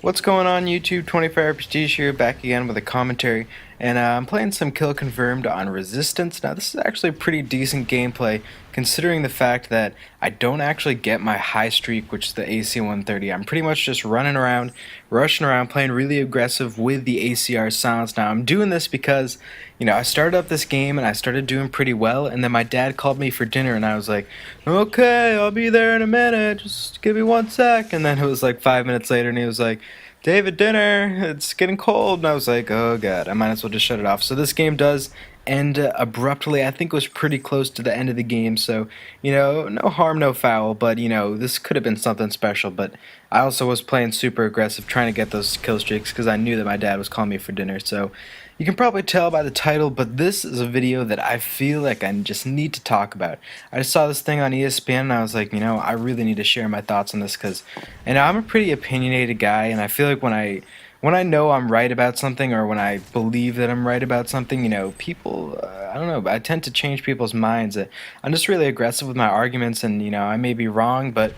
What's going on YouTube? 24-hour Prestige here, back again with a commentary, and I'm playing some Kill Confirmed on Resistance. Now this is actually pretty decent gameplay, considering the fact that I don't actually get my high streak, which is the AC-130. I'm pretty much just running around, rushing around, playing really aggressive with the ACR silence. Now I'm doing this because, I started up this game and I started doing pretty well, and then my dad called me for dinner and I was like, okay, I'll be there in a minute, just give me 1 sec. And then it was like 5 minutes later and he was like, David, dinner, it's getting cold. And I was like, oh god, I might as well just shut it off. So this game does end abruptly. I think it was pretty close to the end of the game, so, no harm, no foul. But, this could have been something special. But I also was playing super aggressive, trying to get those kill streaks, because I knew that my dad was calling me for dinner. So you can probably tell by the title, but this is a video that I feel like I just need to talk about. I just saw this thing on ESPN and I was like, I really need to share my thoughts on this, because I'm a pretty opinionated guy, and I feel like when I know I'm right about something, or when I believe that I'm right about something, people, I don't know, I tend to change people's minds. I'm just really aggressive with my arguments, and, I may be wrong, but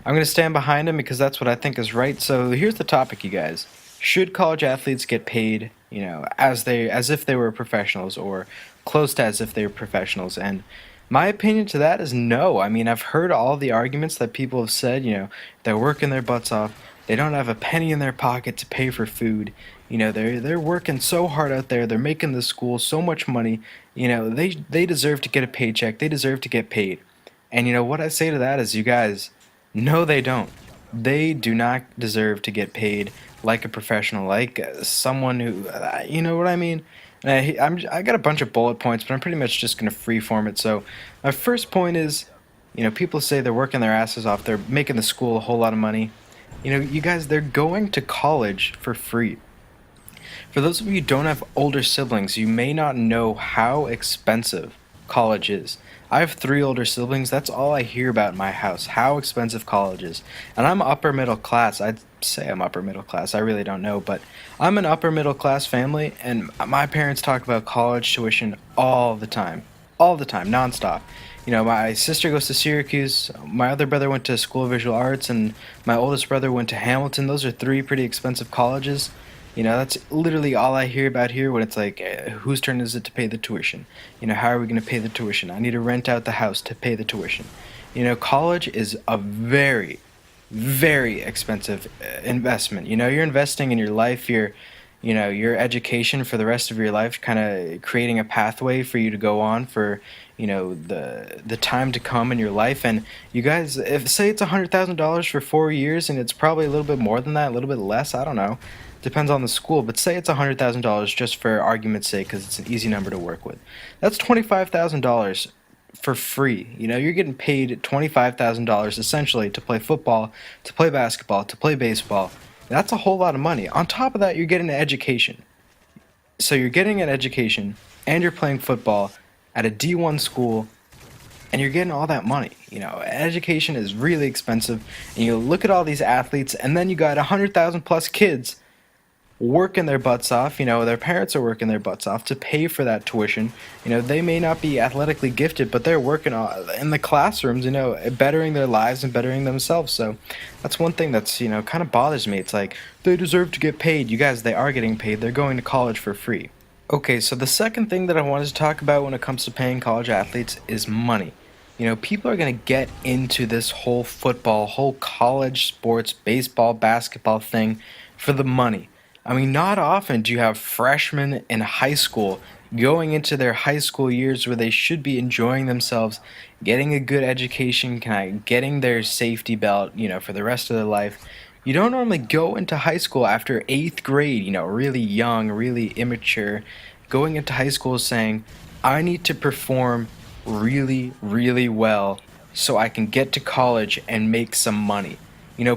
I'm going to stand behind them because that's what I think is right. So here's the topic, you guys. Should college athletes get paid, as if they were professionals, or close to as if they were professionals? And my opinion to that is no. I mean, I've heard all the arguments that people have said, they're working their butts off. They don't have a penny in their pocket to pay for food. They're working so hard out there. They're making the school so much money. They deserve to get a paycheck. They deserve to get paid. And what I say to that is, you guys, no, they don't. They do not deserve to get paid like a professional, like someone who, you know what I mean? And I got a bunch of bullet points, but I'm pretty much just going to freeform it. So my first point is, people say they're working their asses off. They're making the school a whole lot of money. You guys, they're going to college for free. For those of you who don't have older siblings, you may not know how expensive college is. I have 3 older siblings. That's all I hear about in my house, how expensive college is. And I'm upper middle class. I'd say I'm upper middle class. I really don't know, but I'm an upper middle class family, and my parents talk about college tuition all the time, nonstop. My sister goes to Syracuse, my other brother went to School of Visual Arts, and my oldest brother went to Hamilton. Those are 3 pretty expensive colleges. That's literally all I hear about here when it's like, whose turn is it to pay the tuition? How are we going to pay the tuition? I need to rent out the house to pay the tuition. College is a very, very expensive investment. You're investing in your life, your education for the rest of your life, kind of creating a pathway for you to go on for, the time to come in your life. And you guys, if say it's $100,000 for 4 years, and it's probably a little bit more than that, a little bit less, I don't know. Depends on the school, but say it's $100,000 just for argument's sake, because it's an easy number to work with. That's $25,000 for free. You're getting paid $25,000 essentially to play football, to play basketball, to play baseball. That's a whole lot of money. On top of that, you're getting an education. So you're getting an education, and you're playing football at a D1 school, and you're getting all that money. Education is really expensive, and you look at all these athletes, and then you got 100,000 plus kids working their butts off. Their parents are working their butts off to pay for that tuition. They may not be athletically gifted, but they're working in the classrooms, bettering their lives and bettering themselves. So that's one thing that's, kind of bothers me. It's like, they deserve to get paid. You guys, they are getting paid. They're going to college for free. Okay, so the second thing that I wanted to talk about when it comes to paying college athletes is money. People are going to get into this whole football, whole college sports, baseball, basketball thing for the money. I mean, not often do you have freshmen in high school going into their high school years where they should be enjoying themselves, getting a good education, getting their safety belt, for the rest of their life. You don't normally go into high school after 8th grade, really young, really immature, going into high school saying, I need to perform really, really well so I can get to college and make some money.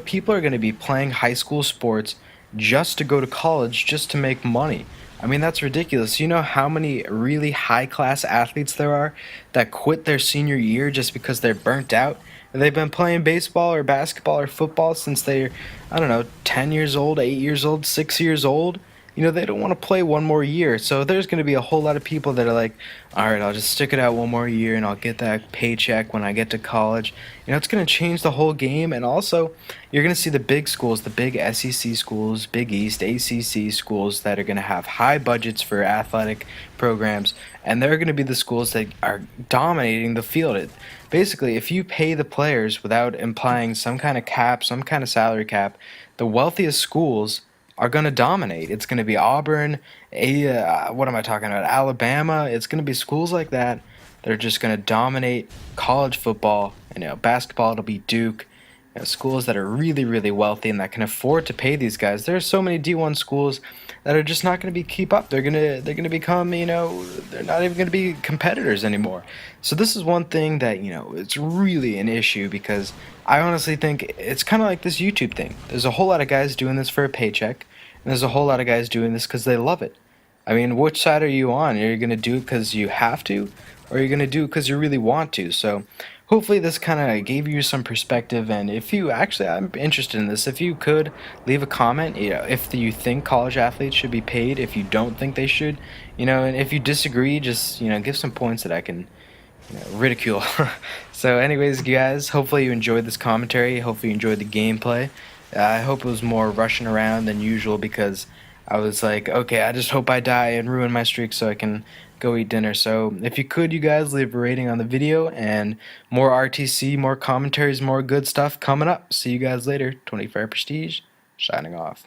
People are going to be playing high school sports just to go to college, just to make money. I mean, that's ridiculous. You know how many really high-class athletes there are that quit their senior year just because they're burnt out? They've been playing baseball or basketball or football since they're, I don't know, 10 years old, 8 years old, 6 years old, they don't want to play one more year. So there's going to be a whole lot of people that are like, all right, I'll just stick it out one more year and I'll get that paycheck when I get to college. It's going to change the whole game. And also, you're going to see the big schools, the big SEC schools, Big East, ACC schools that are going to have high budgets for athletic programs. And they're going to be the schools that are dominating the field. Basically, if you pay the players without implying some kind of cap, some kind of salary cap, the wealthiest schools are going to dominate. It's going to be Auburn, what am I talking about? Alabama. It's going to be schools like that that are just going to dominate college football. Basketball, it'll be Duke. Schools that are really, really wealthy and that can afford to pay these guys. There are so many D1 schools that are just not going to be keep up. They're gonna become, they're not even going to be competitors anymore. So this is one thing that it's really an issue, because I honestly think it's kind of like this YouTube thing. There's a whole lot of guys doing this for a paycheck, and there's a whole lot of guys doing this because they love it. I mean, which side are you on? Are you going to do it because you have to, or are you going to do it because you really want to? So hopefully this kind of gave you some perspective. And if you actually, I'm interested in this, if you could leave a comment, if you think college athletes should be paid, if you don't think they should, and if you disagree, just, give some points that I can ridicule. So anyways, guys, hopefully you enjoyed this commentary. Hopefully you enjoyed the gameplay. I hope it was more rushing around than usual, because I was like, okay, I just hope I die and ruin my streak so I can go eat dinner. So if you could, you guys, leave a rating on the video, and more RTC, more commentaries, more good stuff coming up. See you guys later. 25 Prestige, signing off.